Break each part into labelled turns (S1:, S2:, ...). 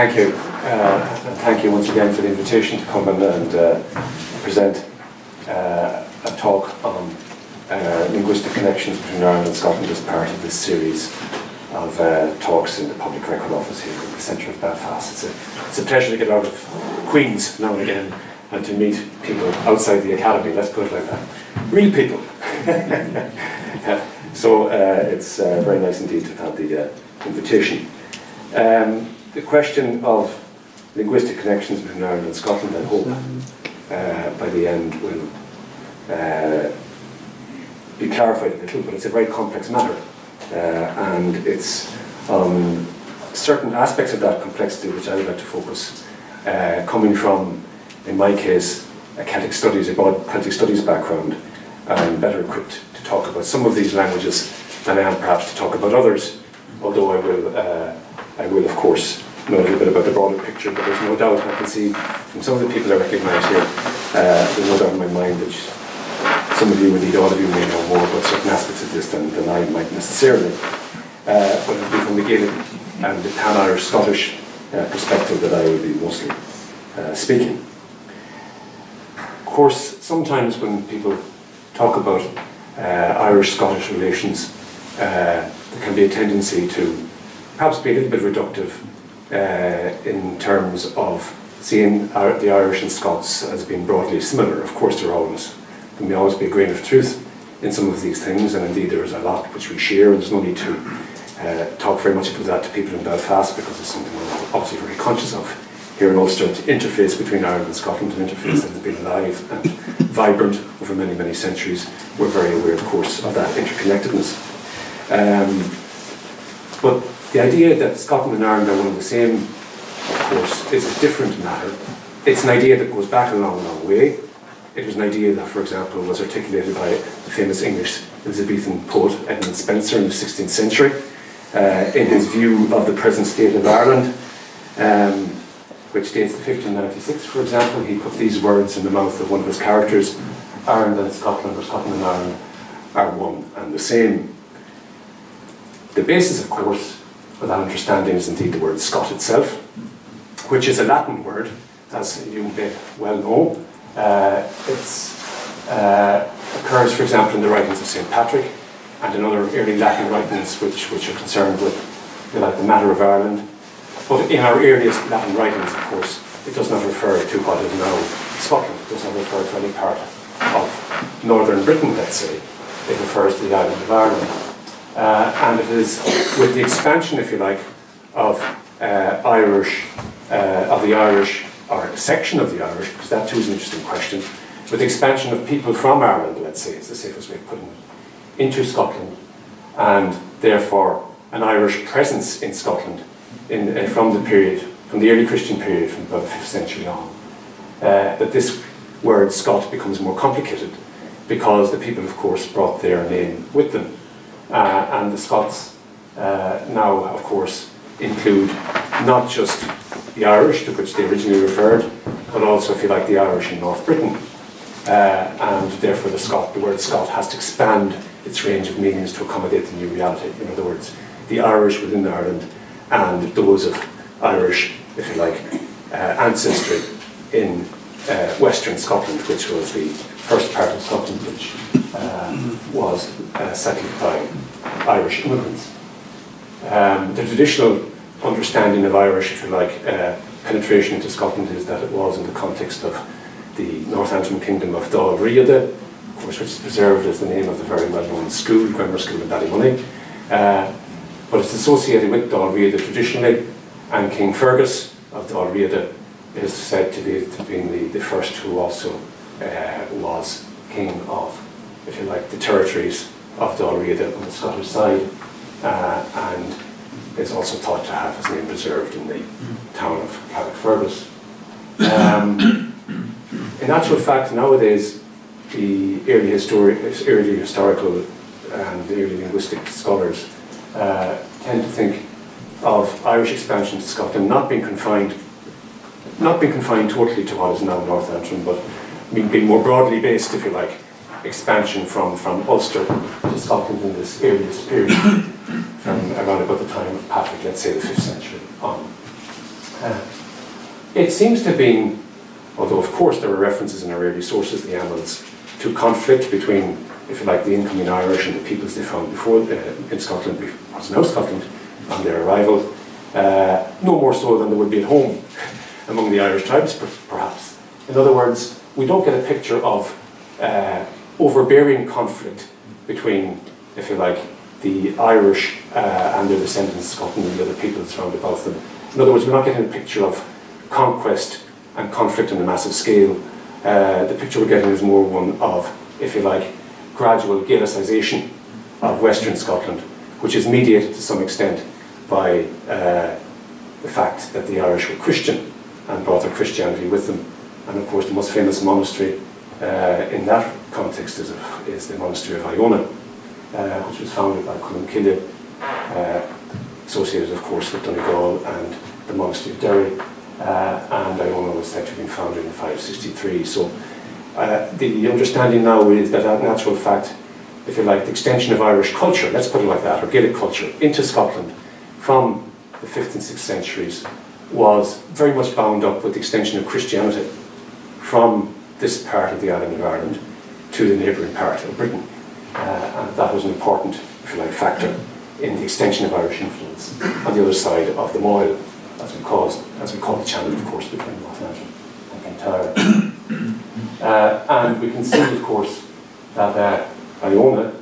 S1: thank you. And thank you once again for the invitation to come and present a talk on linguistic connections between Ireland and Scotland as part of this series of talks in the Public Record Office here in the centre of Belfast. It's a pleasure to get out of Queen's now and again and to meet people outside the academy, let's put it like that. Real people. So it's very nice indeed to have the invitation. The question of linguistic connections between Ireland and Scotland, I hope, by the end will be clarified a little, but it's a very complex matter. And it's certain aspects of that complexity which I would like to focus, coming from, in my case, a Celtic Studies, a broad Celtic Studies background. I'm better equipped to talk about some of these languages than I am perhaps to talk about others, although I will of course know a little bit about the broader picture, but there's no doubt, I can see from some of the people I recognise here, there's no doubt in my mind that some of you, indeed all of you, may know more about certain aspects of this than I might necessarily. But it will be from the Gaelic and the Pan-Irish Scottish perspective that I will be mostly speaking. Of course, sometimes when people talk about Irish-Scottish relations, there can be a tendency to perhaps be a little bit reductive in terms of seeing the Irish and Scots as being broadly similar. Of course, there may always be a grain of truth in some of these things, and indeed there is a lot which we share, and there's no need to talk very much about that to people in Belfast, because it's something we're obviously very conscious of here in Ulster. The interface between Ireland and Scotland, an interface that has been alive and vibrant over many, many centuries. We're very aware, of course, of that interconnectedness. But the idea that Scotland and Ireland are one and the same, of course, is a different matter. It's an idea that goes back a long, long way. It was an idea that, for example, was articulated by the famous English Elizabethan poet Edmund Spenser in the 16th century, in his view of the present state of Ireland, which dates to 1596, for example. He put these words in the mouth of one of his characters: Ireland and Scotland, or Scotland and Ireland, are one and the same. The basis, of course, of that understanding is indeed the word Scot itself, which is a Latin word, as you may well know. It occurs, for example, in the writings of St. Patrick and in other early Latin writings which are concerned with, if you like, the matter of Ireland. But in our earliest Latin writings, of course, it does not refer to what is now Scotland. It does not refer to any part of northern Britain, let's say. It refers to the island of Ireland. And it is with the expansion, if you like, of the Irish, or a section of the Irish, because that too is an interesting question, with the expansion of people from Ireland, let's say, it's the safest way of putting it, into Scotland, and therefore an Irish presence in Scotland from the early Christian period, from about the 5th century on, that this word Scot becomes more complicated, because the people, of course, brought their name with them. And the Scots now, of course, include not just the Irish, to which they originally referred, but also, if you like, the Irish in North Britain. And therefore the word Scot has to expand its range of meanings to accommodate the new reality. In other words, the Irish within Ireland and those of Irish, if you like, ancestry in Western Scotland, which was the first part of Scotland which was settled by Irish immigrants. The traditional understanding of Irish, if you like, penetration into Scotland is that it was in the context of the North Antrim kingdom of Dál Riada, of course, which is preserved as the name of the very well-known school, grammar school in Ballymoney. But it's associated with Dál Riada traditionally, and King Fergus of Dál Riada is said to be the first who also was king of, if you like, the territories of Dál Riada on the Scottish side, and is also thought to have his name preserved in the town of Carrickfergus. In actual fact, nowadays, the early historical and the early linguistic scholars tend to think of Irish expansion to Scotland not being confined totally to what is now North Antrim, but being more broadly based, if you like, expansion from Ulster to Scotland in this earliest period, from around about the time of Patrick, let's say the 5th century on. It seems to have been, although of course there are references in our early sources, the annals, to conflict between, if you like, the incoming Irish and the peoples they found before in Scotland, what's now Scotland, on their arrival. No more so than there would be at home among the Irish tribes, perhaps. In other words, we don't get a picture of overbearing conflict between, if you like, the Irish and their descendants in Scotland and the other peoples round about them. In other words, we're not getting a picture of conquest and conflict on a massive scale. The picture we're getting is more one of, if you like, gradual Gaelicization of Western Scotland, which is mediated to some extent by the fact that the Irish were Christian and brought their Christianity with them. And of course the most famous monastery in that context is the monastery of Iona, which was founded by Columcille, associated of course with Donegal and the monastery of Derry, and Iona was said to have been founded in 563. So the understanding now is that in actual fact, if you like, the extension of Irish culture, let's put it like that, or Gaelic culture, into Scotland from the 5th and 6th centuries was very much bound up with the extension of Christianity from this part of the island of Ireland to the neighbouring part of Britain. And that was an important, if you like, factor in the extension of Irish influence on the other side of the Moyle, as we call the channel, of course, between North Antrim and Kintyre. And we can see, of course, that Iona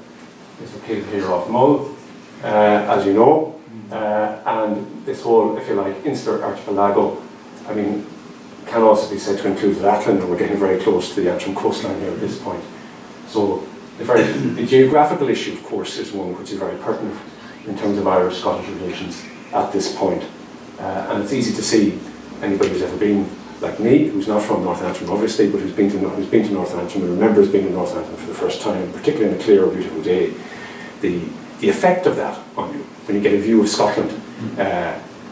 S1: is located here off Mull, as you know, and this whole, if you like, insular archipelago, I mean, can also be said to include Rathlin, and we're getting very close to the Antrim coastline here at this point. So the geographical issue, of course, is one which is very pertinent in terms of Irish-Scottish relations at this point. And it's easy to see anybody who's ever been, like me, who's not from North Antrim, obviously, but who's been to North Antrim and remembers being in North Antrim for the first time, particularly on a clear, beautiful day, the effect of that on you, when you get a view of Scotland,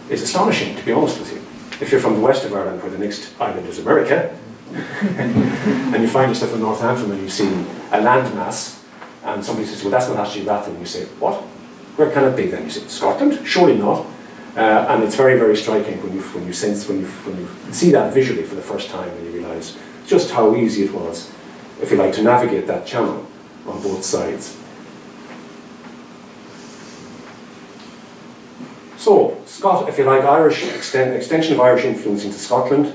S1: is astonishing, to be honest with you. If you're from the west of Ireland, where the next island is America, and you find yourself in North Antrim and you see a landmass, and somebody says, well, that's not actually Rathlin, and you say, what? Where can it be then? You say, Scotland? Surely not. And it's very, very striking when you see that visually for the first time, and you realise just how easy it was, if you like, to navigate that channel on both sides. So, if you like, extension of Irish influence into Scotland,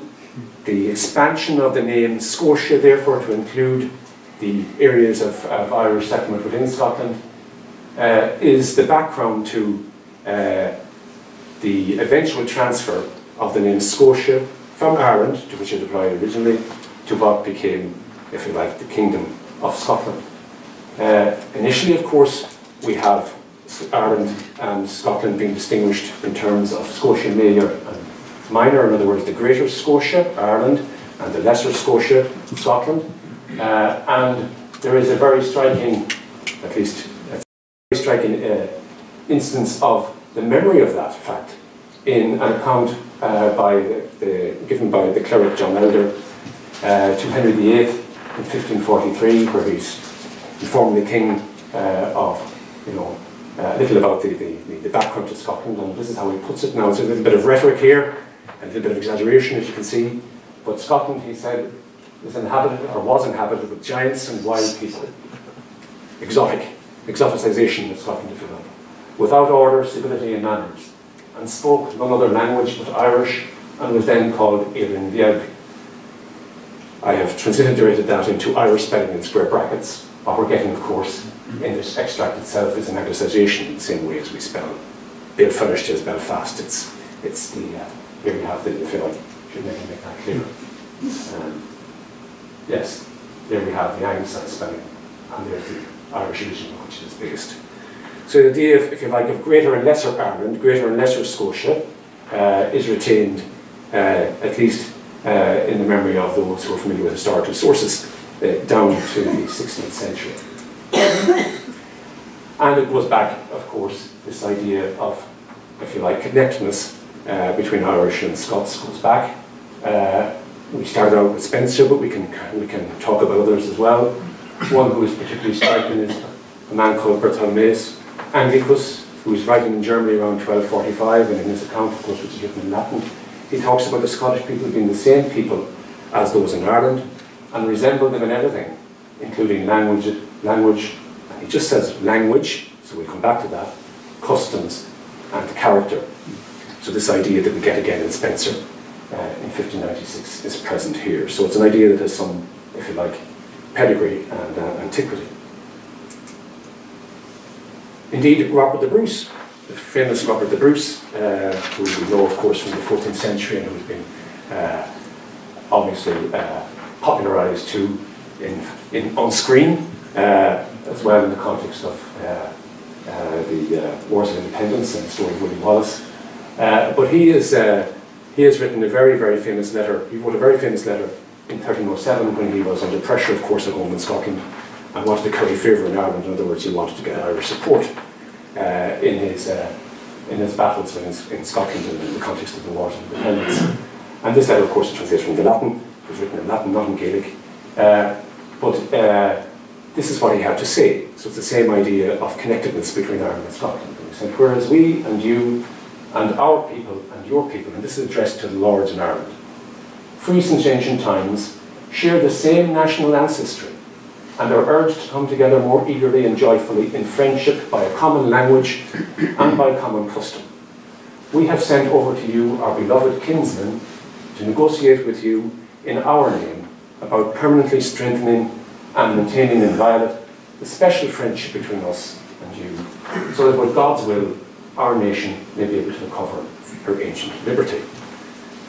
S1: the expansion of the name Scotia, therefore, to include the areas of Irish settlement within Scotland, is the background to the eventual transfer of the name Scotia from Ireland, to which it applied originally, to what became, if you like, the Kingdom of Scotland. Initially, of course, we have Ireland and Scotland being distinguished in terms of Scotia Major and Minor, in other words, the Greater Scotia, Ireland, and the Lesser Scotia, Scotland. And there is a very striking, at least, a very striking instance of the memory of that fact in an account given by the cleric John Elder to Henry VIII in 1543, where he's informing the king of, a little about the background to Scotland, and this is how he puts it. Now, it's a little bit of rhetoric here, and a little bit of exaggeration, as you can see, but Scotland, he said, is inhabited, or was inhabited, with giants and wild people. Exoticization of Scotland, if you like. Without order, civility and manners, and spoke none other language but Irish, and was then called Éireann Bheag. I have transliterated that into Irish spelling in square brackets. What we're getting, of course, in this extract itself is an anglicization in the same way as we spell Belfast as Belfast. It's the, here we have the, if you like, should maybe make that clearer. Yes, there we have the anglicized spelling, and there's the Irish original, which is based. So the idea of, if you like, of Greater and Lesser Ireland, Greater and Lesser Scotia, is retained, at least in the memory of those who are familiar with historical sources, down to the 16th century. And it goes back, of course, this idea of, if you like, connectedness between Irish and Scots goes back. We started out with Spencer, but we can talk about others as well. One who is particularly striking is a man called Bartholomæus Anglicus, who is writing in Germany around 1245, and in his account, of course, which is written in Latin, he talks about the Scottish people being the same people as those in Ireland and resemble them in everything, including language, he just says language, so we'll come back to that, customs and character. So this idea that we get again in Spencer in 1596 is present here. So it's an idea that has some, if you like, pedigree and antiquity. Indeed, Robert the Bruce, the famous Robert the Bruce, who we know of course from the 14th century and who's been obviously popularised too on screen, as well in the context of the Wars of Independence and the story of William Wallace. But he has written a very, very famous letter. He wrote a very famous letter in 1307 when he was under pressure, of course, at home in Scotland and wanted to curry favour in Ireland. In other words, he wanted to get Irish support in his battles in Scotland in the context of the Wars of Independence. And this letter, of course, is translated from the Latin. It was written in Latin, not in Gaelic. But this is what he had to say. So it's the same idea of connectedness between Ireland and Scotland. And he said, whereas we and you and our people and your people, and this is addressed to the lords in Ireland, free since ancient times, share the same national ancestry and are urged to come together more eagerly and joyfully in friendship by a common language and by common custom. We have sent over to you our beloved kinsmen to negotiate with you in our name about permanently strengthening and maintaining inviolate the special friendship between us and you, so that with God's will, our nation may be able to recover her ancient liberty.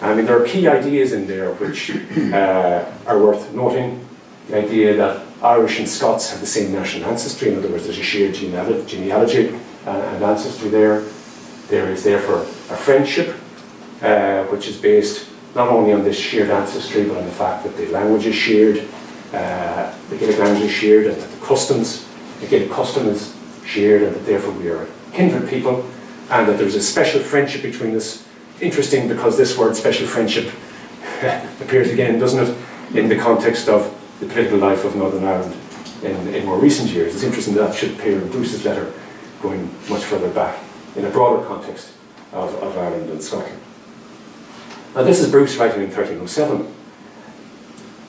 S1: I mean, there are key ideas in there which are worth noting. The idea that Irish and Scots have the same national ancestry, in other words, there's a shared genealogy and ancestry there. There is therefore a friendship which is based not only on this shared ancestry, but on the fact that the language is shared, the Gaelic language is shared, and that the Gaelic custom is shared, and that therefore we are kindred people, and that there's a special friendship between us. Interesting, because this word special friendship appears again, doesn't it, in the context of the political life of Northern Ireland in more recent years. It's interesting that should appear in Bruce's letter going much further back in a broader context of Ireland and Scotland. Now this is Bruce writing in 1307,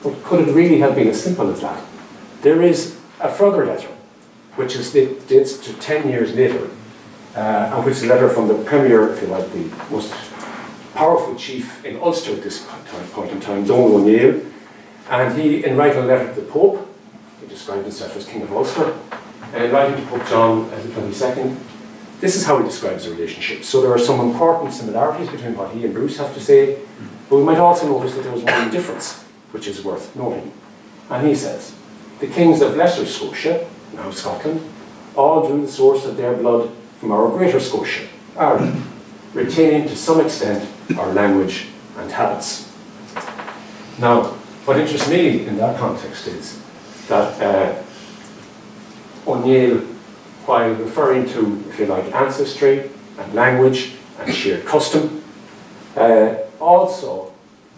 S1: but could it really have been as simple as that? There is a further letter, which is dates to 10 years later, and which is a letter from the Premier, if you like, the most powerful chief in Ulster at this point in time, Donald O'Neill, and he, in writing a letter to the Pope, he described himself as King of Ulster, and in writing to Pope John the 22nd, this is how he describes the relationship. So there are some important similarities between what he and Bruce have to say, but we might also notice that there was one difference, which is worth noting. And he says, the kings of Lesser Scotia, now Scotland, all drew the source of their blood from our Greater Scotia, Ireland, retaining to some extent our language and habits. Now, what interests me in that context is that O'Neill, while referring to, if you like, ancestry and language and shared custom, also,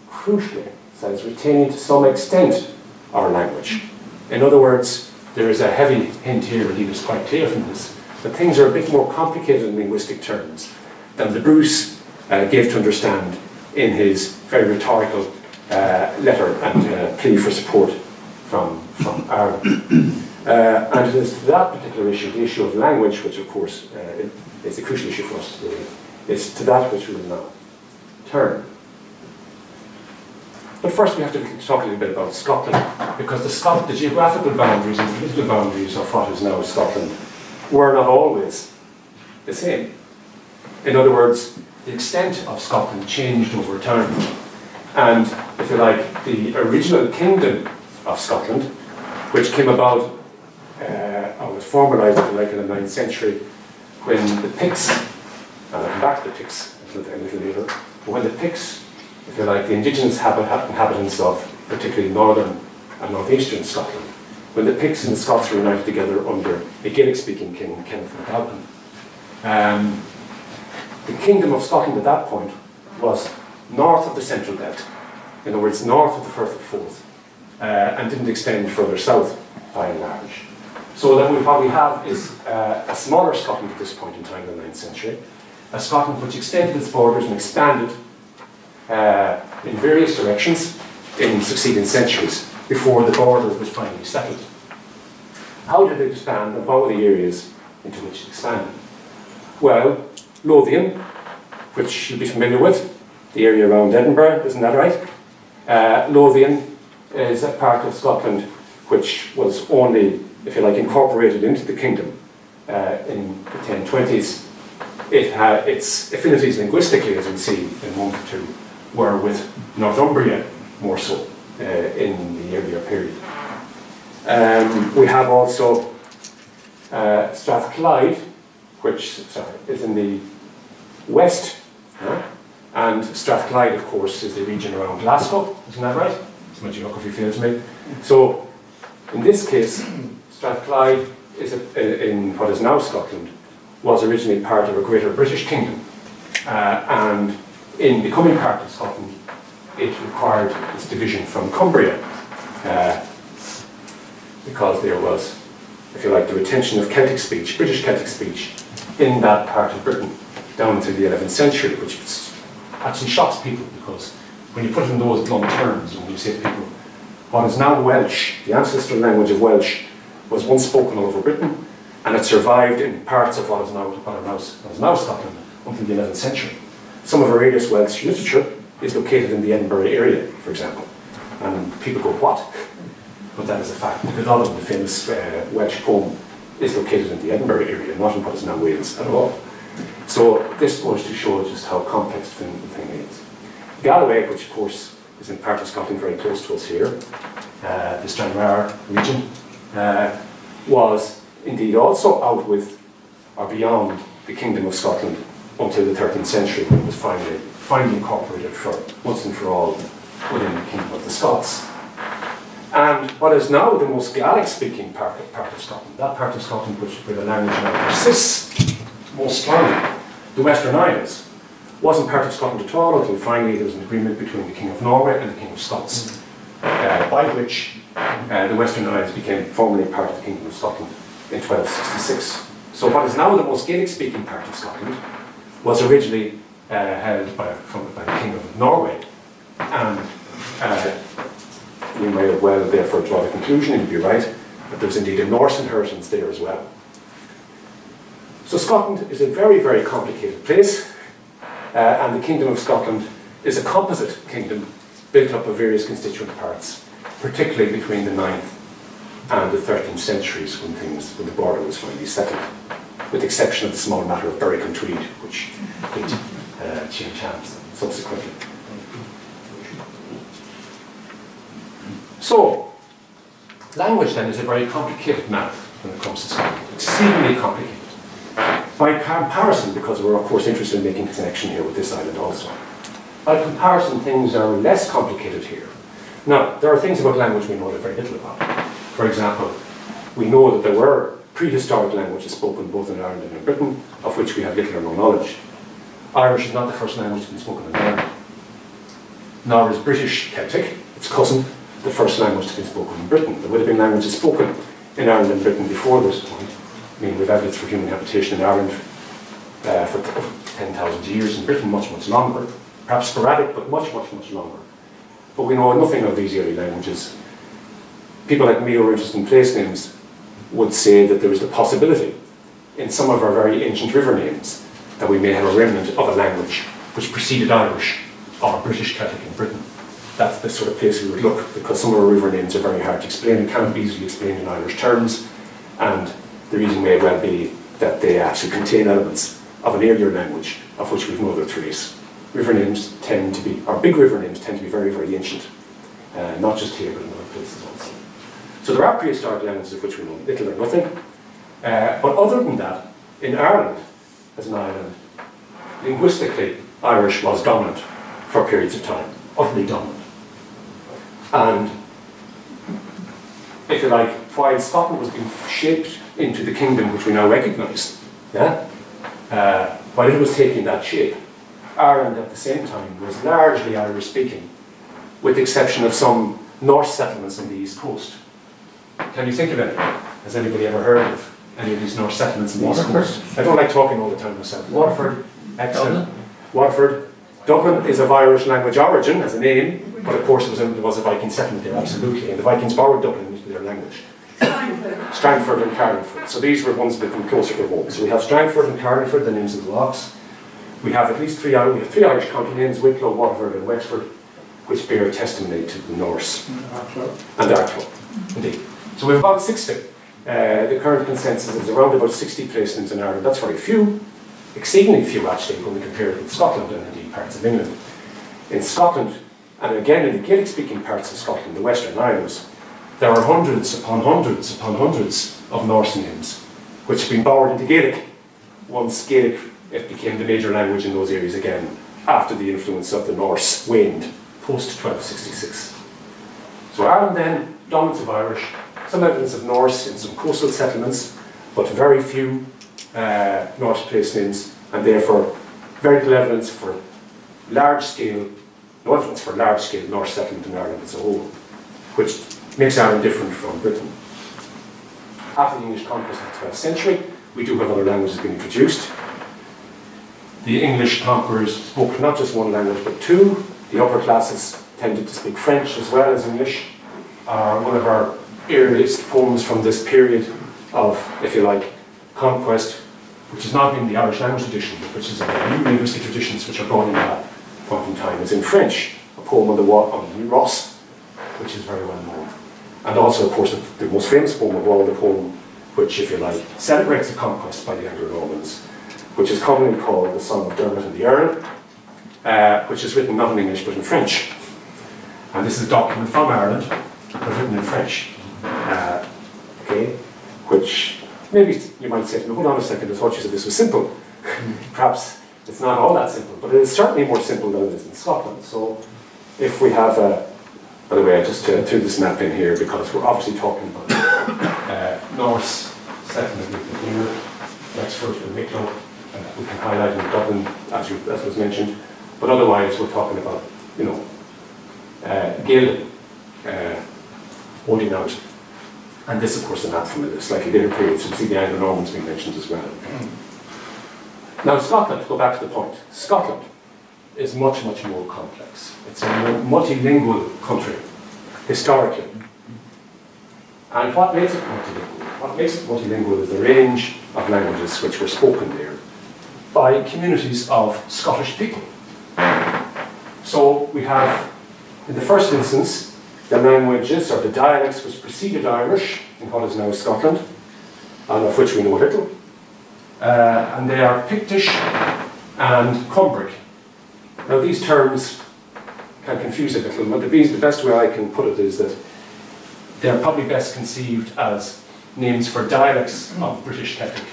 S1: crucially, says retaining to some extent our language. In other words, there is a heavy hint here, and he was quite clear from this, that things are a bit more complicated in linguistic terms than the Bruce gave to understand in his very rhetorical letter and plea for support from Ireland. And it is to that particular issue, the issue of language, which of course is the crucial issue for us today, is to that which we will now turn. But first we have to talk a little bit about Scotland, because the geographical boundaries and political boundaries of what is now Scotland were not always the same. In other words, the extent of Scotland changed over time. And, if you like, the original kingdom of Scotland, which came about, or was formalised, if you like, in the 9th century, when the Picts, and I'll come back to the Picts a little later, but when the Picts, if you like, the indigenous inhabitants of particularly northern and northeastern Scotland, when the Picts and the Scots were united together under a Gaelic-speaking king, Kenneth MacAlpin, the kingdom of Scotland at that point was north of the Central Belt, in other words, north of the Firth of Forth, and didn't extend further south by and large. So then what we have is a smaller Scotland at this point in time in the 9th century, a Scotland which extended its borders and expanded in various directions in succeeding centuries before the border was finally settled. How did it expand, and what were the areas into which it expanded? Well, Lothian, which you'll be familiar with, the area around Edinburgh, isn't that right? Lothian is a part of Scotland which was only, if you like, incorporated into the kingdom in the 1020s. Its affinities linguistically, as we'll see in a moment or two, were with Northumbria more so in the earlier period. We have also Strathclyde, which is in the west, and Strathclyde, of course, is the region around Glasgow, isn't that right? It's my geography fails me. So, in this case, Strathclyde is in what is now Scotland, was originally part of a greater British kingdom, and in becoming part of Scotland, it required its division from Cumbria, because there was, if you like, the retention of Celtic speech, British Celtic speech, in that part of Britain down to the 11th century, which actually shocks people, because when you put it in those blunt terms, and when you say to people, what is now Welsh, the ancestral language of Welsh, was once spoken all over Britain, and it survived in parts of what is now Scotland until the 11th century. Some of our earliest Welsh literature is located in the Edinburgh area, for example. And people go, what? But that is a fact, because a lot of the famous Welsh poem is located in the Edinburgh area, not in what is now Wales at all. So this goes to show just how complex the thing is. Galloway, which of course is in part of Scotland very close to us here, the Stranraer region, was indeed also out with, or beyond, the Kingdom of Scotland until the 13th century, when it was finally incorporated for once and for all within the Kingdom of the Scots. And what is now the most Gaelic-speaking part of Scotland, that part of Scotland where the language now persists most strongly, the Western Isles, wasn't part of Scotland at all until finally there was an agreement between the King of Norway and the King of Scots, by which the Western Isles became formally part of the Kingdom of Scotland in 1266. So what is now the most Gaelic-speaking part of Scotland was originally held by the King of Norway, and you may well therefore draw the conclusion, and you'd be right, that there's indeed a Norse inheritance there as well. So Scotland is a very, very complicated place, and the Kingdom of Scotland is a composite kingdom built up of various constituent parts, particularly between the 9th and the 13th centuries when the border was finally settled, with the exception of the small matter of Berwick and Tweed, which did change hands subsequently. So, language then is a very complicated matter when it comes to Scotland, exceedingly complicated. By comparison, because we're of course interested in making a connection here with this island also, by comparison things are less complicated here. Now, there are things about language we know very little about. For example, we know that there were prehistoric languages spoken both in Ireland and in Britain, of which we have little or no knowledge. Irish is not the first language to be spoken in Ireland, nor is British Celtic, its cousin, the first language to be spoken in Britain. There would have been languages spoken in Ireland and Britain before this point. I mean, we've evidence for human habitation in Ireland for 10,000 years, in Britain much, much longer. Perhaps sporadic, but much, much, much longer. But we know nothing of these early languages. People like me who are interested in place names would say that there is the possibility in some of our very ancient river names that we may have a remnant of a language which preceded Irish or British Celtic in Britain. That's the sort of place we would look, because some of our river names are very hard to explain and cannot be easily explained in Irish terms, and the reason may well be that they actually contain elements of an earlier language of which we've no other trace. River names tend to be, or big river names tend to be very, very ancient, not just here but in other places also. So there are prehistoric languages of which we know little or nothing, but other than that, in Ireland as an island, linguistically Irish was dominant for periods of time, utterly dominant. And if you like, while Scotland was being shaped into the kingdom which we now recognise, while it was taking that shape, Ireland at the same time was largely Irish speaking, with the exception of some Norse settlements on the east coast. Can you think of any? Has anybody ever heard of any of these Norse settlements on the east coast? I don't like talking all the time myself. Waterford, excellent. Waterford, Dublin is of Irish language origin as a name, but of course there was a Viking settlement there, absolutely, and the Vikings borrowed Dublin into their language. Strangford and Carlingford. So these were ones that come closer to home. So we have Strangford and Carlingford, the names of the locks. We have at least three Irish county names, Wicklow, Waterford and Wexford, which bear testimony to the Norse. And Arklow, indeed. So we have about 60. The current consensus is around about 60 place names in Ireland. That's very few, exceedingly few actually when we compare it with Scotland and indeed parts of England. In Scotland, and again in the Gaelic-speaking parts of Scotland, the Western Isles, there are hundreds upon hundreds upon hundreds of Norse names which have been borrowed into Gaelic once Gaelic became the major language in those areas again after the influence of the Norse waned post 1266. So Ireland then, dominance of Irish, some evidence of Norse in some coastal settlements, but very few Norse place names, and therefore very little evidence for large-scale, no evidence for large-scale Norse settlement in Ireland as a whole, which makes Ireland different from Britain. After the English conquest in the 12th century, we do have other languages being introduced. The English conquerors spoke not just one language but two. The upper classes tended to speak French as well as English. One of our earliest poems from this period of, if you like, conquest, which is not in the Irish language tradition, but which is in the new linguistic traditions which are brought in at that point in time, is in French, a poem on the Ross, which is very well known. And also, of course, the most famous poem of all, the poem which, if you like, celebrates the conquest by the Anglo-Normans, which is commonly called the Song of Dermot and the Earl, which is written not in English but in French. And this is a document from Ireland, but written in French. Okay, which maybe you might say, no, hold on a second, I thought you said this was simple. Perhaps it's not all that simple, but it is certainly more simple than it is in Scotland. So if we have by the way, I just threw this map in here because we're obviously talking about Norse settlement here, Wexford and Wicklow. We can highlight in Dublin, as was mentioned, but otherwise we're talking about, you know, Gaelic holding out. And this, of course, is a map from a slightly later period, so you see the Anglo-Normans being mentioned as well. Now, Scotland, to go back to the point, Scotland is much, much more complex. It's a multilingual country, historically. And what makes it multilingual? What makes it multilingual is the range of languages which were spoken there by communities of Scottish people. So we have, in the first instance, the languages or the dialects which preceded Irish in what is now Scotland, and of which we know little. And they are Pictish and Cumbric. Now these terms can confuse a little, but the best way I can put it is that they're probably best conceived as names for dialects of British Celtic.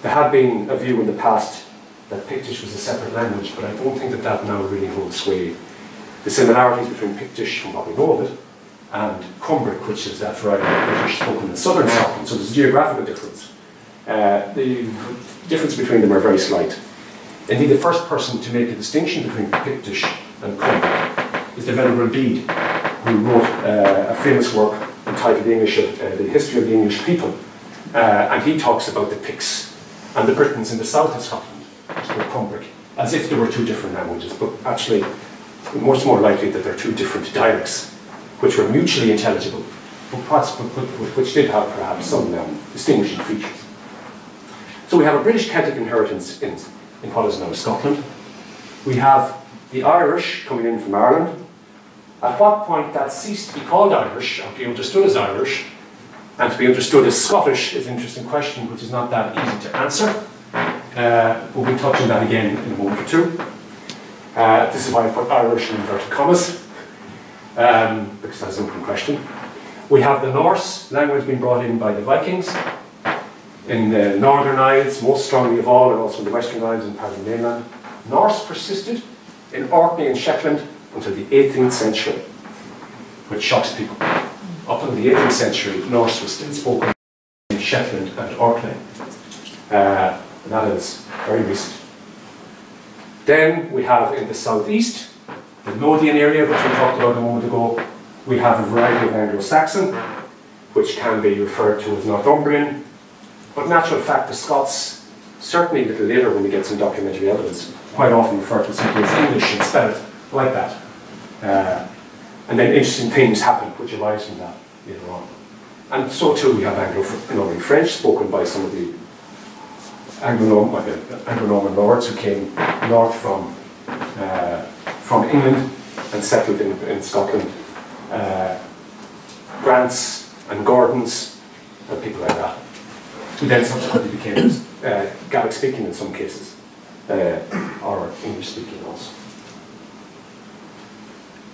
S1: There had been a view in the past that Pictish was a separate language, but I don't think that that now really holds sway. The similarities between Pictish, from what we know of it, and Cumbric, which is that variety of British spoken in southern Scotland, so there's a geographical difference. The difference between them are very slight. Indeed, the first person to make a distinction between Pictish and Cumbric is the Venerable Bede, who wrote a famous work entitled The History of the English People. And he talks about the Picts and the Britons in the south of Scotland, which spoke Cumbric, as if there were two different languages, but actually, much more likely that they're two different dialects, which were mutually intelligible, but which did have perhaps some distinguishing features. So we have a British Celtic inheritance in what is now Scotland. We have the Irish coming in from Ireland. At what point that ceased to be called Irish, or to be understood as Irish, and to be understood as Scottish is an interesting question, which is not that easy to answer. But we'll touch on that again in a moment or two. This is why I put Irish in inverted commas, because that's an open question. We have the Norse language being brought in by the Vikings in the Northern Isles, most strongly of all, and also in the Western Isles and part of the mainland. Norse persisted in Orkney and Shetland until the 18th century, which shocks people. Up until the 18th century, Norse was still spoken in Shetland and Orkney. And that is very recent. Then we have in the southeast, the Lothian area, which we talked about a moment ago, we have a variety of Anglo-Saxon, which can be referred to as Northumbrian. But in actual fact, the Scots, certainly a little later when we get some documentary evidence, quite often refer to it simply as English and spell it like that. And then interesting things happen which arise from that later on. And so too we have Anglo-Norman French spoken by some of the Anglo-Norman lords who came north from England and settled in Scotland. Grants and Gordons and people like that, who then subsequently became Gaelic speaking in some cases, or English speaking also.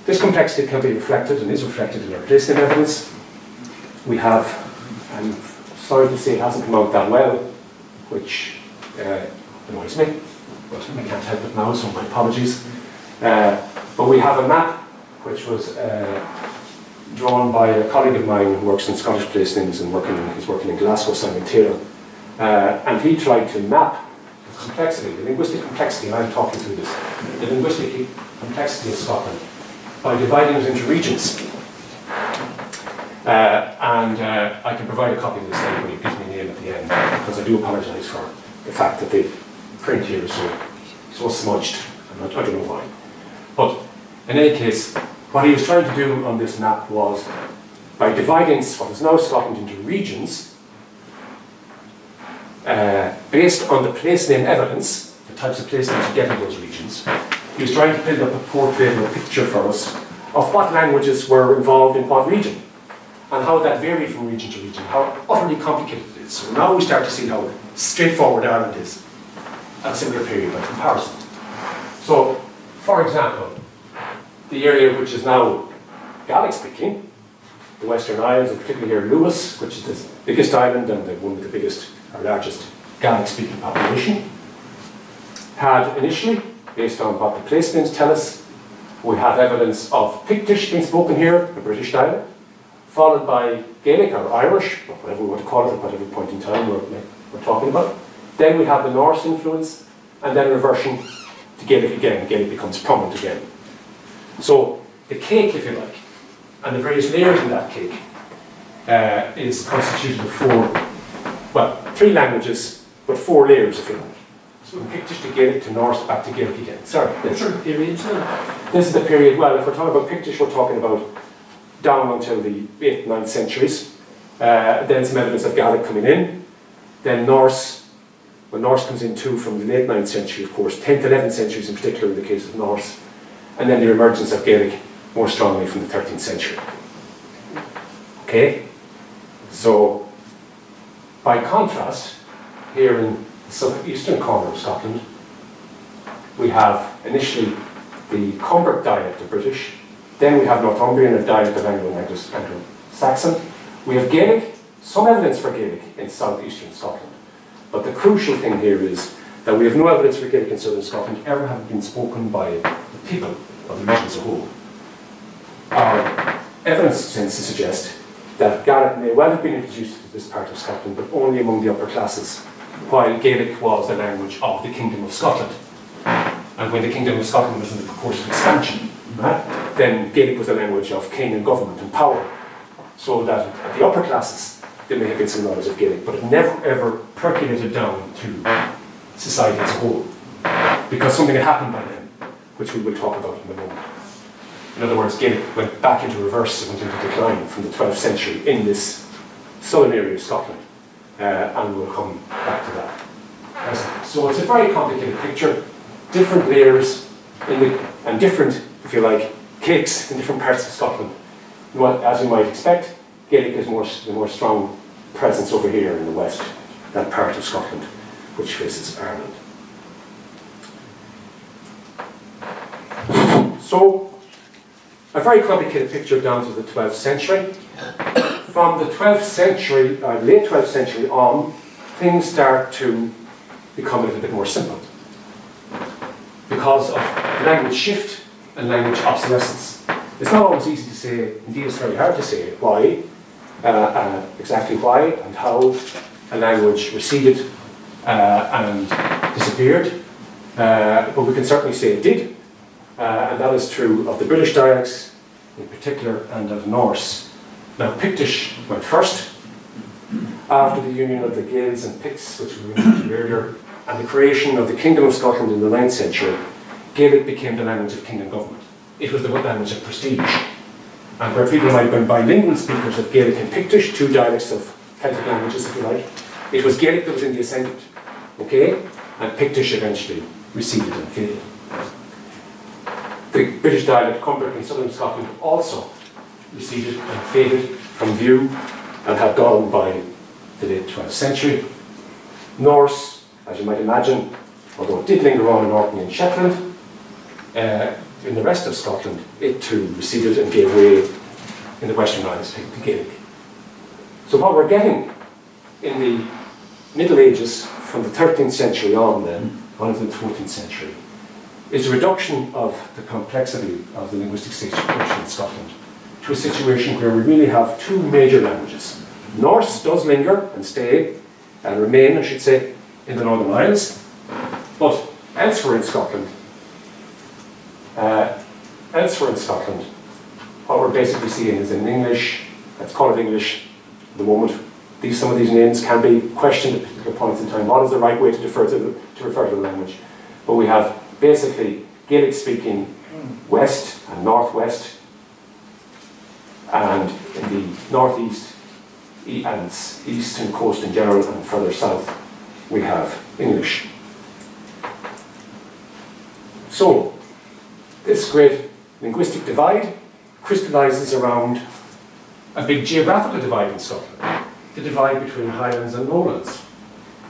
S1: This complexity can be reflected and is reflected in our place name evidence. We have, I'm sorry to say it hasn't come out that well, which annoys me, but I can't help it now, so my apologies. But we have a map which was drawn by a colleague of mine who works in Scottish place names and he's working in Glasgow, Simon Taylor. And he tried to map the complexity, the linguistic complexity, and I'm talking through this, the linguistic complexity of Scotland by dividing it into regions. I can provide a copy of this then when you give me a name at the end, because I do apologise for the fact that the print here is so smudged. I don't know why. But in any case, what he was trying to do on this map was, by dividing what is now Scotland into regions, based on the place name evidence, the types of place names you get in those regions, he was trying to build up a portrait or a picture for us of what languages were involved in what region, and how that varied from region to region, how utterly complicated it is. So now we start to see how straightforward Ireland is at a similar period by comparison. So, for example, the area which is now Gaelic speaking, the Western Isles, and particularly here Lewis, which is the biggest island and the one with the biggest or largest Gaelic speaking population, had initially, based on what the place names tell us, we have evidence of Pictish being spoken here, the British dialect, followed by Gaelic or Irish, or whatever we want to call it at whatever point in time we're talking about. Then we have the Norse influence, and then reversion to Gaelic again. Gaelic becomes prominent again. So the cake, if you like, and the various layers in that cake is constituted of three languages, but 4 layers, if you like. So from Pictish to Gaelic to Norse back to Gaelic again. Sorry.
S2: What sort of period?
S1: This is the period, well, if we're talking about Pictish, we're talking about down until the 8th, 9th centuries. Then some evidence of Gaelic coming in. Then Norse, well, Norse comes in too from the late 9th century, of course, 10th, 11th centuries in particular in the case of Norse. And then the emergence of Gaelic more strongly from the 13th century. Okay? So, by contrast, here in the southeastern corner of Scotland, we have initially the Cumbric dialect of British, then we have Northumbrian, a dialect of Anglo-Saxon. We have Gaelic, some evidence for Gaelic in southeastern Scotland. But the crucial thing here is that we have no evidence for Gaelic in southern Scotland ever having been spoken by the people of the region as a whole. Our evidence tends to suggest that Gaelic may well have been introduced to this part of Scotland, but only among the upper classes, while Gaelic was the language of the Kingdom of Scotland. And when the Kingdom of Scotland was in the course of expansion, then Gaelic was the language of king and government and power. So that at the upper classes, there may have been some knowledge of Gaelic, but it never ever percolated down to society as a whole, because something had happened by then, which we will talk about in a moment. In other words, Gaelic went back into reverse, it went into decline from the 12th century in this southern area of Scotland, and we'll come back to that. So it's a very complicated picture, different layers and different, if you like, cakes in different parts of Scotland. As you might expect, Gaelic is the more strong presence over here in the west, that part of Scotland which faces Ireland. So, a very complicated picture down to the 12th century. From the 12th century, late 12th century on, things start to become a little bit more simple because of language shift and language obsolescence. It's not always easy to say, indeed it's very hard to say why, exactly why and how a language receded and disappeared, but we can certainly say it did, and that is true of the British dialects in particular and of Norse. Now Pictish went first. After the union of the Gaels and Picts, which we mentioned earlier, and the creation of the Kingdom of Scotland in the 9th century, Gaelic became the language of kingdom government. It was the language of prestige. And where people might have been bilingual speakers of Gaelic and Pictish, two dialects of Celtic languages, if you like, it was Gaelic that was in the ascendant, okay? And Pictish eventually receded and faded. The British dialect, Cumbric in southern Scotland, also receded and faded from view and had gone by the late 12th century. Norse, as you might imagine, although it did linger on in Orkney and Shetland, in the rest of Scotland, it too receded and gave way in the Western Isles to Gaelic. So what we're getting in the Middle Ages, from the 13th century on then, on into the 14th century, is a reduction of the complexity of the linguistic situation in Scotland to a situation where we really have two major languages. Norse does linger and stay, and remain, I should say, in the Northern Isles, but elsewhere in Scotland, what we're basically seeing is in English, let's call it English at the moment. Some of these names can be questioned at particular points in time. What is the right way to refer to the language? But we have basically Gaelic speaking west and northwest, and in the northeast and eastern coast in general, and further south we have English. So this great linguistic divide crystallises around a big geographical divide in Scotland, the divide between highlands and lowlands.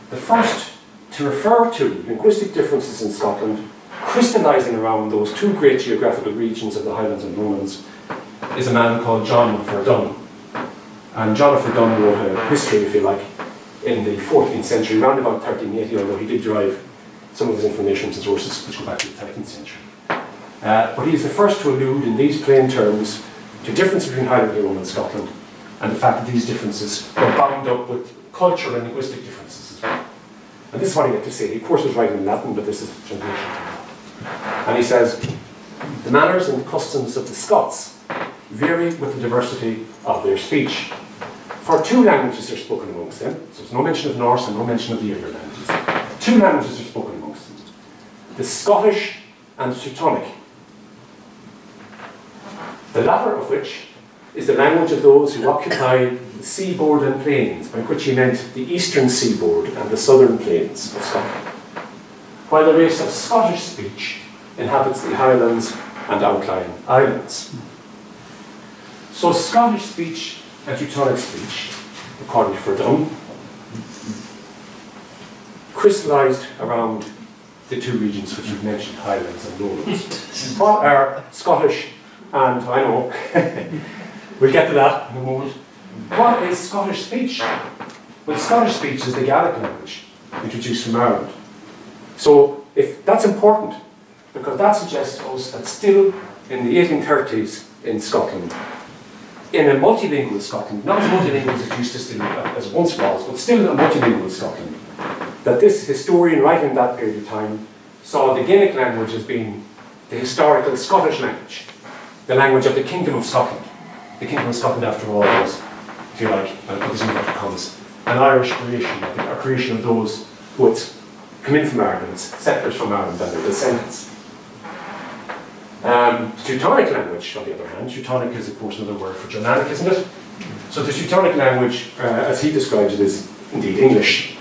S1: The first to refer to linguistic differences in Scotland crystallising around those two great geographical regions of the highlands and lowlands is a man called John Verdun. And John Verdun wrote a history, if you like, in the 14th century, around about 1380, although he did derive some of his information from sources which go back to the 13th century. But he is the first to allude in these plain terms to difference between Highland and Lowland Scotland, and the fact that these differences were bound up with cultural and linguistic differences as well. And this is what he had to say. He, of course, was writing in Latin, but this is a translation. And he says, the manners and customs of the Scots vary with the diversity of their speech. For two languages are spoken amongst them, so there's no mention of Norse and no mention of the other languages. Two languages are spoken amongst them, the Scottish and Teutonic. The latter of which is the language of those who occupy the seaboard and plains, by which he meant the eastern seaboard and the southern plains of Scotland, while the race of Scottish speech inhabits the Highlands and outlying islands. So Scottish speech and Teutonic speech, according to Verdun, crystallised around the two regions which you've mentioned, Highlands and Lowlands. What are Scottish and, I know, we'll get to that in a moment. What is Scottish speech? Well, Scottish speech is the Gaelic language introduced from Ireland. So if that's important, because that suggests to us that still in the 1830s in Scotland, in a multilingual Scotland, not as multilingual as it used to still as it once was, but still in a multilingual Scotland, that this historian writing that period of time saw the Gaelic language as being the historical Scottish language, the language of the Kingdom of Scotland. The Kingdom of Scotland, after all, was, if you like, I'll put this in inverted commas, an Irish creation, a creation of those who had come in from Ireland, settlers from Ireland and their descendants. Teutonic language, on the other hand, Teutonic is of course another word for Germanic, isn't it? So the Teutonic language, as he describes it, is indeed English.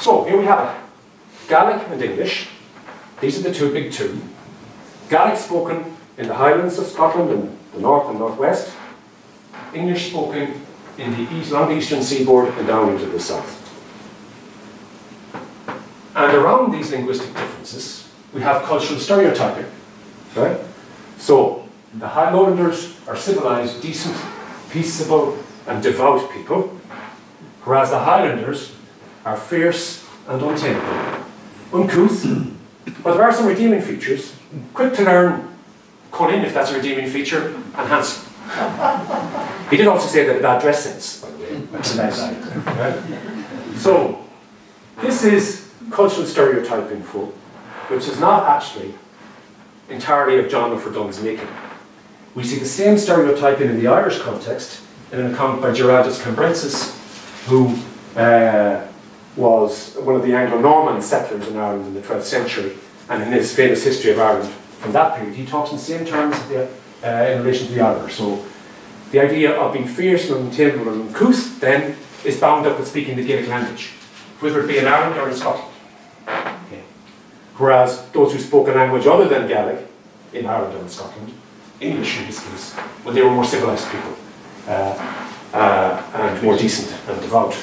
S1: So here we have it. Gaelic and English, these are the two big two. Gaelic spoken in the Highlands of Scotland and the north and northwest. English spoken in the east, along the eastern seaboard and down into the south. And around these linguistic differences, we have cultural stereotyping. Right? So the Lowlanders are civilised, decent, peaceable and devout people, whereas the Highlanders are fierce and untamable, uncouth, but there are some redeeming features, quick to learn, cunning if that's a redeeming feature, and handsome. He did also say that about dress sense, by the way, that's a nice side. Right? So this is cultural stereotyping, folk, which is not actually entirely of John Verdun's making. We see the same stereotyping in the Irish context in an account by Gerardus Cambrensis, who was one of the Anglo-Norman settlers in Ireland in the 12th century, and in his famous history of Ireland from that period, he talks in the same terms in relation to the Irish. So the idea of being fierce and untamable and uncouth then is bound up with speaking the Gaelic language, whether it be in Ireland or in Scotland. Okay. Whereas those who spoke a language other than Gaelic in Ireland or in Scotland, English in this case, well, they were more civilised people and more decent and devout.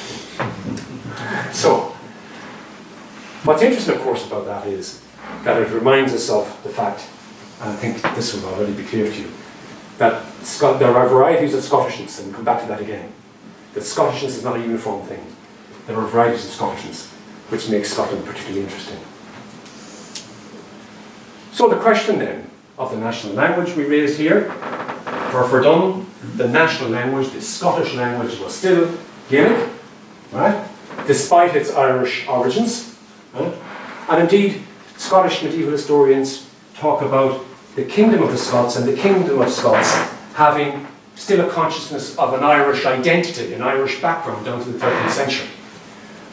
S1: So, what's interesting, of course, about that is that it reminds us of the fact, and I think this will already be clear to you, that there are varieties of Scottishness, and we'll come back to that again. That Scottishness is not a uniform thing. There are varieties of Scottishness, which makes Scotland particularly interesting. So the question then of the national language we raised here, for Verdun, the national language, the Scottish language, was still Gaelic, right? Despite its Irish origins. Right? And indeed, Scottish medieval historians talk about the kingdom of the Scots and the kingdom of Scots having still a consciousness of an Irish identity, an Irish background down to the 13th century.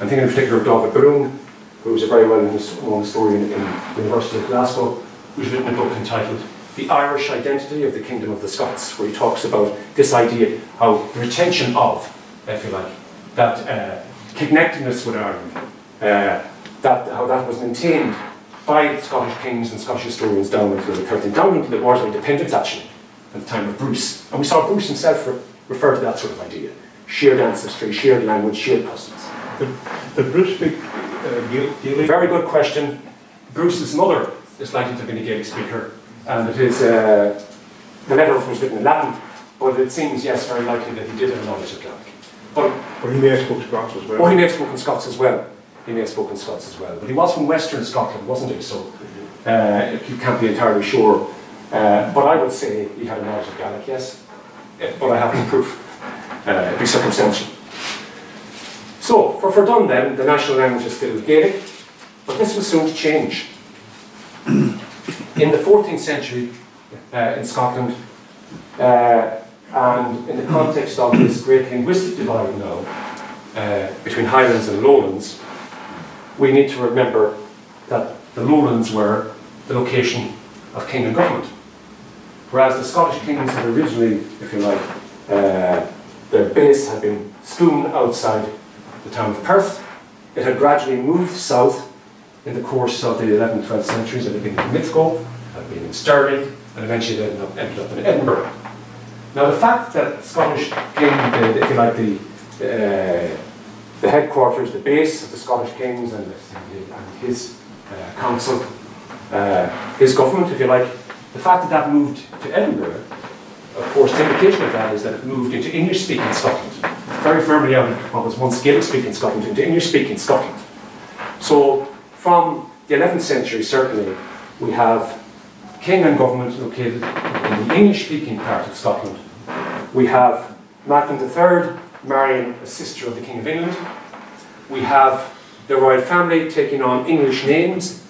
S1: I'm thinking in particular of David Broom, who was a very well-known historian in the University of Glasgow, who's written a book entitled The Irish Identity of the Kingdom of the Scots, where he talks about this idea, how the retention of, if you like, that connectedness with Ireland, how that was maintained by Scottish kings and Scottish historians down into the 13th, down into the Wars of Independence actually, at the time of Bruce. And we saw Bruce himself refer to that sort of idea. Shared ancestry, shared language, shared customs.
S2: Did Bruce speak Gaelic?
S1: Very good question. Bruce's mother is likely to have been a Gaelic speaker, and it is, the letter was written in Latin, but it seems, yes, very likely that he did have knowledge of Gaelic.
S2: But he may have spoken Scots as well.
S1: Or he may have spoken Scots as well. He may have spoken Scots as well. But he was from Western Scotland, wasn't he? So you can't be entirely sure. But I would say he had a knowledge of Gaelic, yes. But I have no proof. It'd be circumstantial. So, for Verdun then, the national language is still Gaelic, but this was soon to change. In the 14th century in Scotland, and in the context of this great linguistic divide now between Highlands and Lowlands, we need to remember that the Lowlands were the location of king and government. Whereas the Scottish kings had originally, if you like, their base had been Scone outside the town of Perth. It had gradually moved south in the course of the 11th, 12th centuries. It had been in Lithgow, had been in Stirling, and eventually it ended up in Edinburgh. Now the fact that Scottish king, if you like, the headquarters, the base of the Scottish kings and his council, his government, if you like, the fact that that moved to Edinburgh, of course, the indication of that is that it moved into English-speaking Scotland, very firmly out of what was once Gaelic-speaking Scotland into English-speaking Scotland. So, from the 11th century, certainly, we have king and government located in the English-speaking part of Scotland. We have Malcolm III marrying a sister of the King of England. We have the royal family taking on English names,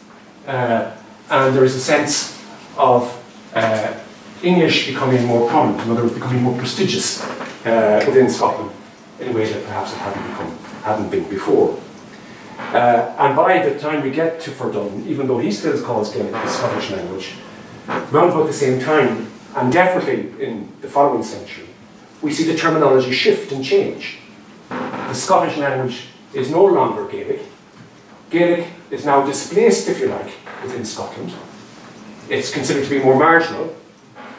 S1: and there is a sense of English becoming more prominent, in other words, becoming more prestigious within Scotland in a way that perhaps it hadn't been before. And by the time we get to Verdun, even though he still calls Gaelic the Scottish language, around about the same time, and definitely in the following century, we see the terminology shift and change. The Scottish language is no longer Gaelic. Gaelic is now displaced, if you like, within Scotland. It's considered to be more marginal,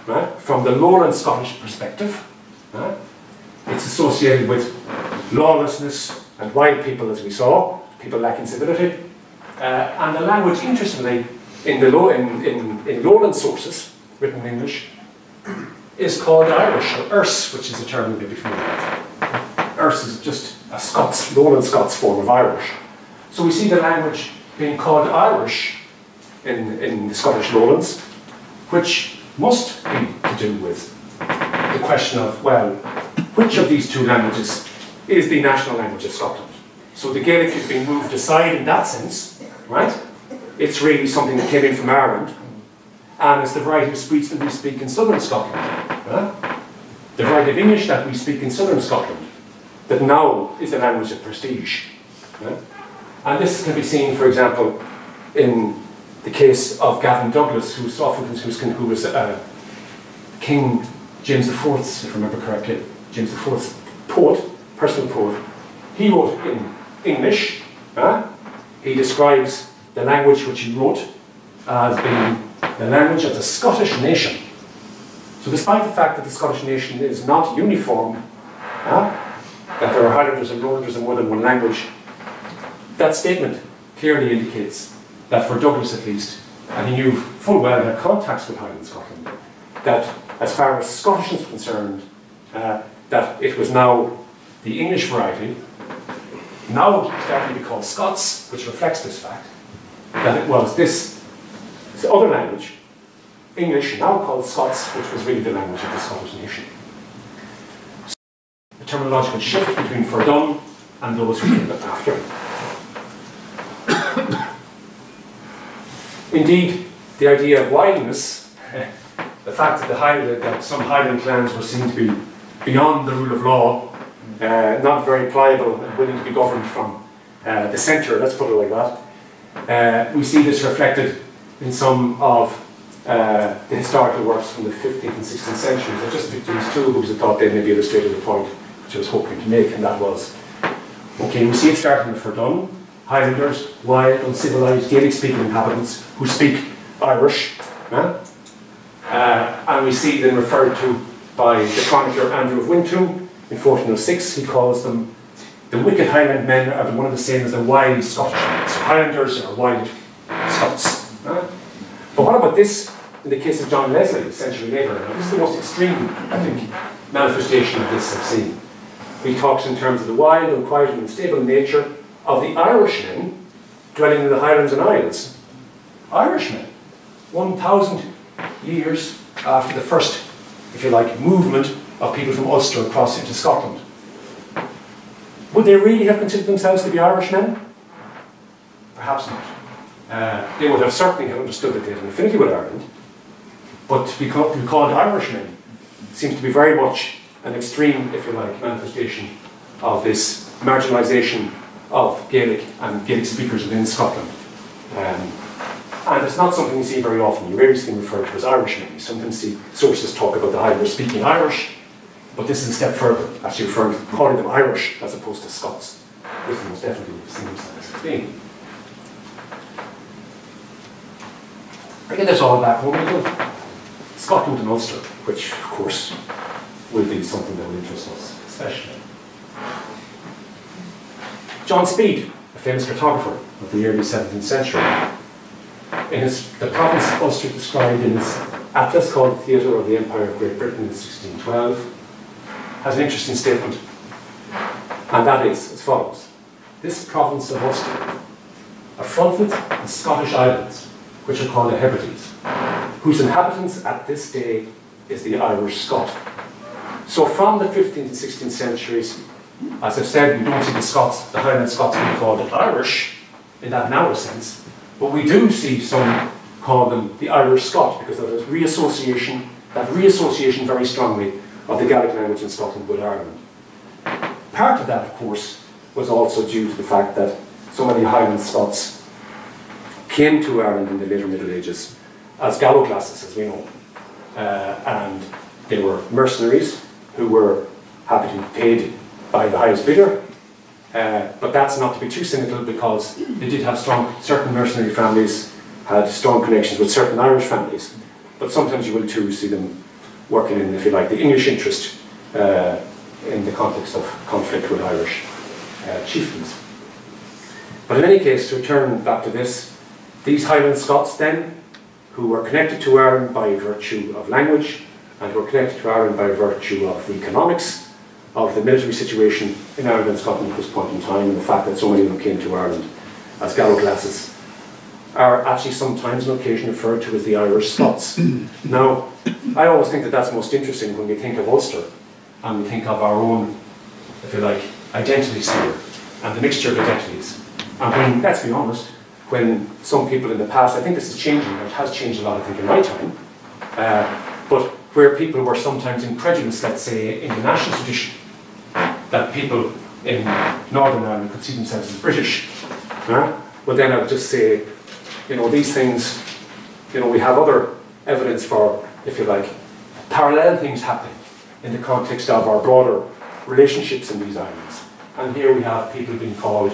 S1: right, from the lowland Scottish perspective. Right? It's associated with lawlessness and wild people, as we saw, people lacking civility. And the language, interestingly, in lowland sources, written in English, is called Irish, or Erse, which is a term we may be familiar with. Erse is just a lowland Scots form of Irish. So we see the language being called Irish in the Scottish lowlands, which must be to do with the question of, well, which of these two languages is the national language of Scotland? So the Gaelic is being moved aside in that sense, right? It's really something that came in from Ireland, and it's the variety of speech that we speak in southern Scotland. Right? The variety of English that we speak in southern Scotland that now is the language of prestige. Right? And this can be seen, for example, in the case of Gavin Douglas, who was King James IV, if I remember correctly, James IV's poet, personal poet. He wrote in English. He describes the language which he wrote as being the language of the Scottish nation. So despite the fact that the Scottish nation is not uniform, that there are Highlanders and Lowlanders in more than one language, that statement clearly indicates that for Douglas at least, and he knew full well that contacts with Highland Scotland, that as far as Scottish is concerned, that it was now the English variety, now starting to be called Scots, which reflects this fact, that it was this other language, English, now called Scots, which was really the language of the Scottish nation. So, the terminological shift between Verdun and those who came after. Indeed, the idea of wildness, the fact that some Highland clans were seen to be beyond the rule of law, not very pliable and willing to be governed from the centre, let's put it like that. We see this reflected in some of the historical works from the 15th and 16th centuries. I just picked these two because I thought they maybe illustrated the point which I was hoping to make, and that was, okay, we see it starting with Verdun, Highlanders, wild, uncivilised, Gaelic-speaking inhabitants who speak Irish, and we see them referred to by the chronicler Andrew of Wintoun in 1406. He calls them the wicked Highland men are one of the same as the wild Scottish men. So Highlanders are wild Scots. But what about this in the case of John Leslie a century later? Now, this is the most extreme, I think, manifestation of this I've seen. He talks in terms of the wild, unquiet and unstable nature of the Irishmen dwelling in the Highlands and Isles. Irishmen, 1,000 years after the first, if you like, movement of people from Ulster across into Scotland. Would they really have considered themselves to be Irishmen? Perhaps not. They would have certainly understood that they had an affinity with Ireland, but to be called Irishmen seems to be very much an extreme, if you like, manifestation of this marginalisation of Gaelic and Gaelic speakers within Scotland. And it's not something you see very often. You rarely see them referred to as Irishmen. You sometimes see sources talk about the Highlanders speaking Irish, but this is a step further, actually calling them Irish as opposed to Scots. This is most definitely seen themselves as being. Bringing this all back home, Scotland and Ulster, which of course will be something that will interest us especially. John Speed, a famous cartographer of the early 17th century, in the province of Ulster described in his atlas called Theatre of the Empire of Great Britain in 1612, has an interesting statement, and that is as follows. This province of Ulster affronteth the Scottish Islands, which are called the Hebrides, whose inhabitants at this day is the Irish Scot. So from the 15th and 16th centuries, as I've said, we don't see the Scots, the Highland Scots being called Irish in that narrow sense, but we do see some call them the Irish Scot because of that reassociation very strongly of the Gaelic language in Scotland with Ireland. Part of that, of course, was also due to the fact that so many Highland Scots came to Ireland in the later Middle Ages as gallo classes, as we know, and they were mercenaries who were happy to be paid by the highest bidder, but that's not to be too cynical because they did have certain mercenary families had strong connections with certain Irish families, but sometimes you will too see them working in, if you like, the English interest in the context of conflict with Irish chieftains. But in any case, to return back to this, these Highland Scots then, who were connected to Ireland by virtue of language, and who were connected to Ireland by virtue of the economics of the military situation in Ireland and Scotland at this point in time, and the fact that so many of them came to Ireland as gallo classes, are actually sometimes on occasion referred to as the Irish Scots. Now, I always think that that's most interesting when we think of Ulster, and we think of our own, if you like, identities here, and the mixture of identities. And when, let's be honest, when some people in the past, I think this is changing, and it has changed a lot, I think, in my time, but where people were sometimes incredulous, let's say, in the national tradition, that people in Northern Ireland could see themselves as British, Well, then I would just say, you know, these things, you know, we have other evidence for, if you like, parallel things happening in the context of our broader relationships in these islands. And here we have people being called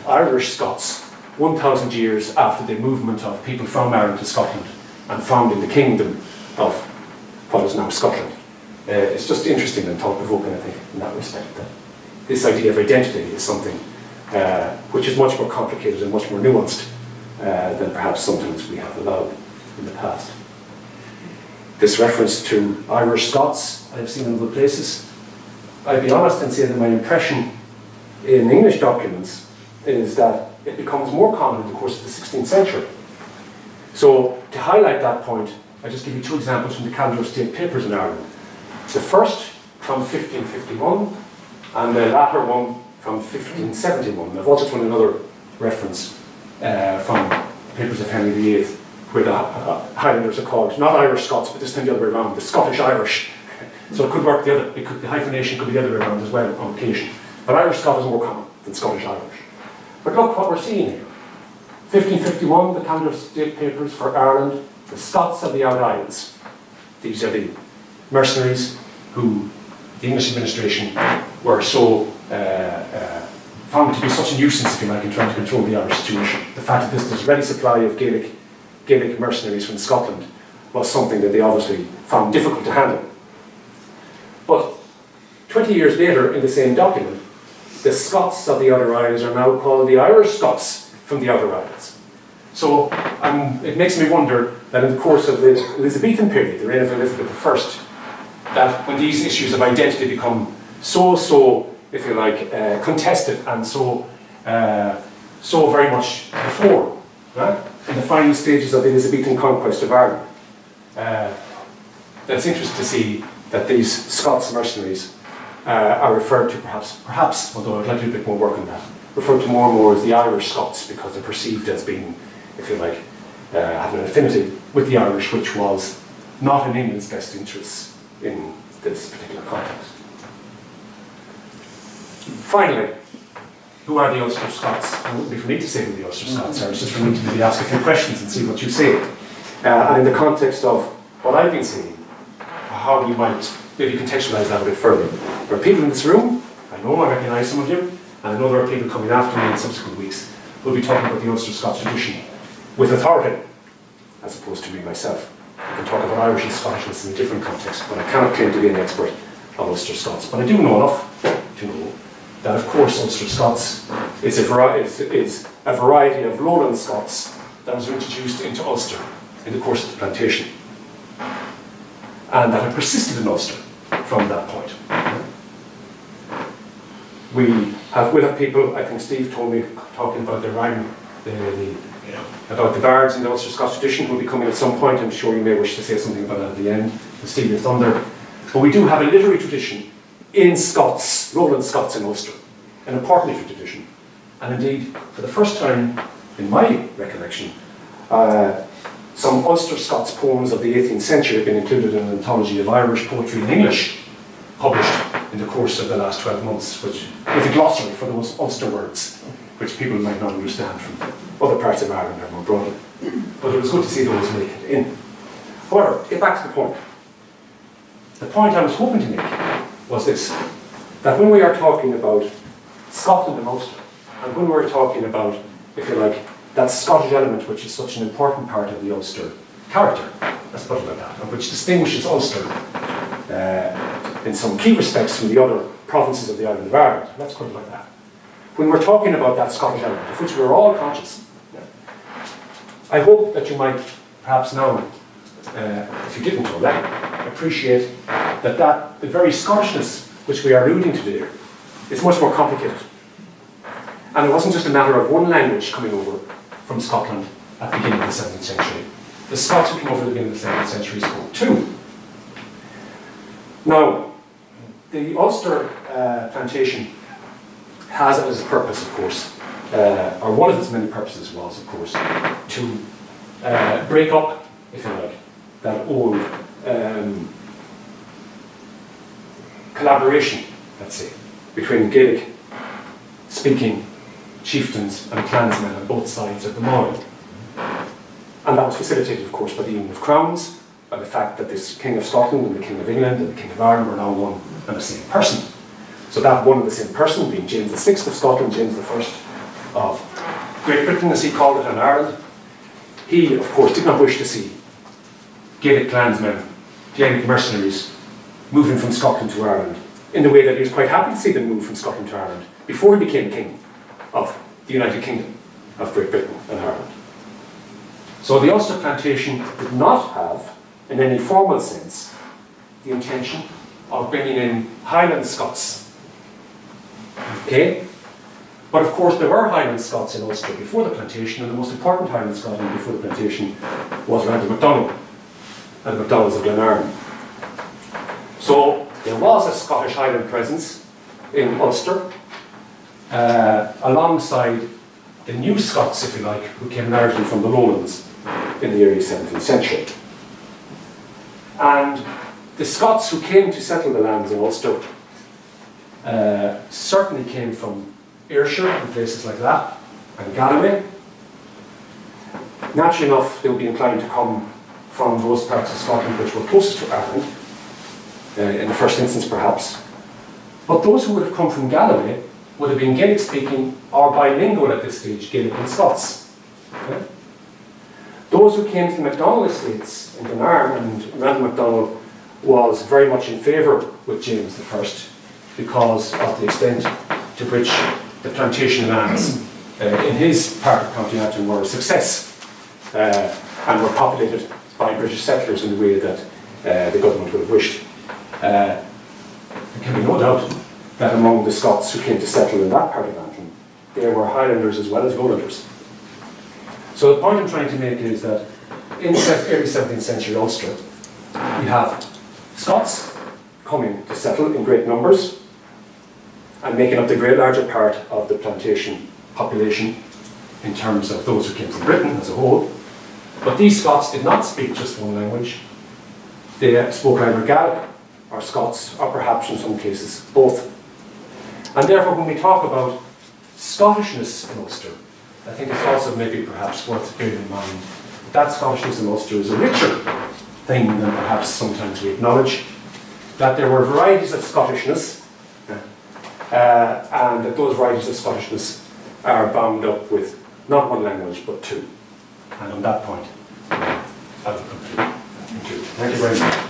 S1: Irish Scots 1,000 years after the movement of people from Ireland to Scotland and founding the kingdom of what is now Scotland. It's just interesting and thought-provoking, I think, in that respect, that this idea of identity is something which is much more complicated and much more nuanced than perhaps sometimes we have allowed in the past. This reference to Irish Scots I've seen in other places. I'd be honest and say that my impression in English documents is that it becomes more common in the course of the 16th century. So to highlight that point, I'll just give you two examples from the Calendar of State Papers in Ireland. The first from 1551 and the latter one from 1571. I've also found another reference from papers of Henry VIII where the Highlanders are called not Irish Scots, but this time the other way around, the Scottish Irish. So it could work the other, the hyphenation could be the other way around as well on occasion. But Irish Scot is more common than Scottish Irish. But look what we're seeing here. 1551, the Calendar of State Papers for Ireland, the Scots of the Out Isles. These are the mercenaries who the English administration were so found to be such a nuisance, if you like, in trying to control the Irish situation. The fact that there's a ready supply of Gaelic mercenaries from Scotland was something that they obviously found difficult to handle. But 20 years later, in the same document, the Scots of the Outer Isles are now called the Irish Scots from the Outer Isles. So it makes me wonder that in the course of the Elizabethan period, the reign of Elizabeth I, that when these issues of identity become so, if you like, contested and so very much before, right? In the final stages of the Elizabethan conquest of Ireland, that's interesting to see that these Scots mercenaries are referred to perhaps, although I'd like to do a bit more work on that, referred to more and more as the Irish Scots because they're perceived as being, if you like, having an affinity with the Irish, which was not in England's best interests in this particular context. Finally, who are the Ulster Scots? It wouldn't be for me to say who the Ulster Scots are, it's just for me to maybe ask a few questions and see what you say. And in the context of what I've been seeing, how you might maybe contextualise that a bit further. There are people in this room, I know I recognise some of you, and I know there are people coming after me in subsequent weeks who will be talking about the Ulster Scots tradition with authority, as opposed to me myself. I can talk about Irish and Scottishness in a different context, but I cannot claim to be an expert of Ulster Scots. But I do know enough to know that, of course, Ulster Scots is a variety of Lowland Scots that was introduced into Ulster in the course of the plantation, and that have persisted in Ulster from that point. We'll have people, I think Steve told me, talking about the rhyme, about the bards in the Ulster Scots tradition will be coming at some point. I'm sure you may wish to say something about that at the end, to steal your thunder. But we do have a literary tradition in Scots, Lowland Scots in Ulster, an important literary tradition. And indeed, for the first time in my recollection, some Ulster Scots poems of the 18th century have been included in an anthology of Irish poetry in English, published in the course of the last 12 months, with a glossary for those Ulster words, which people might not understand from other parts of Ireland or more broadly. But it was good to see those make it in. However, get back to the point. The point I was hoping to make was this, that when we are talking about Scotland and Ulster, and when we're talking about, if you like, that Scottish element which is such an important part of the Ulster character, let's put it like that, and which distinguishes Ulster in some key respects from the other provinces of the island of Ireland, let's put it like that. When we're talking about that Scottish element, of which we're all conscious, I hope that you might perhaps now, if you didn't already, appreciate that the very Scottishness which we are alluding to there is much more complicated. And it wasn't just a matter of one language coming over from Scotland at the beginning of the 17th century. The Scots who came over at the beginning of the 17th century spoke too. Now, the Ulster plantation has as a purpose, of course, or one of its many purposes was, of course, to break up, if you like, that old collaboration, let's say, between Gaelic-speaking chieftains and clansmen on both sides of the Moy. And that was facilitated, of course, by the Union of Crowns, by the fact that this King of Scotland and the King of England and the King of Ireland were now one and the same person. So that one and the same person, being James VI of Scotland, James I of Great Britain, as he called it, and Ireland, he, of course, did not wish to see Gaelic clansmen, Gaelic mercenaries, moving from Scotland to Ireland, in the way that he was quite happy to see them move from Scotland to Ireland before he became King of the United Kingdom of Great Britain and Ireland. So the Ulster plantation did not have, in any formal sense, the intention of bringing in Highland Scots. Okay? But of course there were Highland Scots in Ulster before the plantation, and the most important Highland Scotland before the plantation was Randall MacDonald and the MacDonalds of Glenarm. So there was a Scottish Highland presence in Ulster, alongside the new Scots, if you like, who came largely from the lowlands in the early 17th century. And the Scots who came to settle the lands in Ulster certainly came from Ayrshire and places like that, and Galloway. Naturally enough, they would be inclined to come from those parts of Scotland which were closest to Ireland, in the first instance perhaps. But those who would have come from Galloway would have been Gaelic speaking or bilingual at this stage, Gaelic and Scots. Okay? Those who came to the MacDonald estates in Glenarm, and Randall MacDonald was very much in favour with James I because of the extent to which the plantation lands in his part of County Antrim were a success and were populated by British settlers in the way that the government would have wished. There can be no doubt that among the Scots who came to settle in that part of Antrim, there were Highlanders as well as Lowlanders. So the point I'm trying to make is that in early 17th century Ulster, we have Scots coming to settle in great numbers and making up the great larger part of the plantation population in terms of those who came from Britain as a whole. But these Scots did not speak just one language. They spoke either Gaelic or Scots, or perhaps in some cases both. And therefore when we talk about Scottishness in Ulster, I think it's also maybe perhaps worth bearing in mind that Scottishness in Ulster is a richer thing than perhaps sometimes we acknowledge. That there were varieties of Scottishness, and that those varieties of Scottishness are bound up with not one language but two. And on that point, I will conclude. Thank you very much.